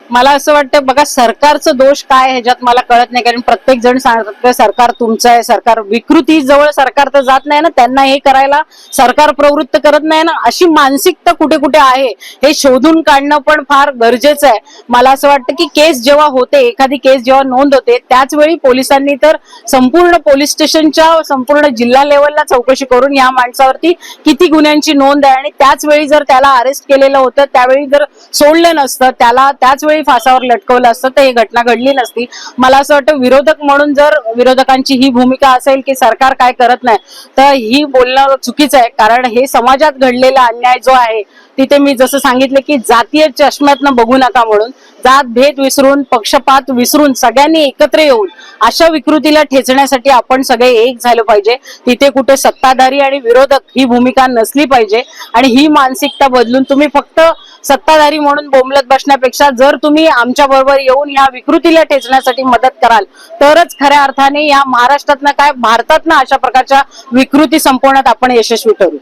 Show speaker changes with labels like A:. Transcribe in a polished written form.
A: मला असं वाटतं बघा, सरकारचं दोष काय ह्याच्यात मला कळत नाही. कारण प्रत्येक जण सांगतं सरकार तुमचं आहे, सरकार विकृती जवळ सरकार तर जात नाही ना, त्यांना हे करायला सरकार प्रवृत्त करत नाही ना. अशी मानसिकता कुठे कुठे आहे हे शोधून काढणं पण फार गरजेचं आहे. मला असं वाटतं की केस जेव्हा होते, एखादी केस जेव्हा नोंद होते, त्याच वेळी पोलिसांनी तर संपूर्ण पोलीस स्टेशनच्या संपूर्ण जिल्हा लेवलला चौकशी करून या माणसावरती किती गुन्ह्यांची नोंद आहे आणि त्याच वेळी जर त्याला अरेस्ट केलेलं होतं, त्यावेळी जर सोडलं नसतं, त्याला त्याच वेळी फासावर लटकवलं असतं, तर ही घटना घडली नसती. मला असं वाटतं विरोधक म्हणून जर विरोधकांची ही भूमिका असेल की सरकार काय करत नाही, तर ही बोलणं चुकीचं आहे. कारण हे समाजात घडलेला अन्याय जो आहे, तिथे मी जसं सांगितलं की जातीय चष्म्यातनं बघू नका म्हणून, जात भेद विसरून, पक्षपात विसरून सगळ्यांनी एकत्र येऊन अशा विकृतीला ठेचण्यासाठी आपण सगळे एक झालं पाहिजे. तिथे कुठे सत्ताधारी आणि विरोधक ही भूमिका नसली पाहिजे. आणि ही मानसिकता बदलून तुम्ही फक्त सत्ताधारी म्हणून बोंबलत बसण्यापेक्षा जर तुम्ही आमच्या बरोबर येऊन या विकृतीला ठेचण्यासाठी मदत कराल, तरच खऱ्या अर्थाने या महाराष्ट्रातनं काय भारतातनं अशा प्रकारच्या विकृती संपवण्यात आपण यशस्वी ठरू.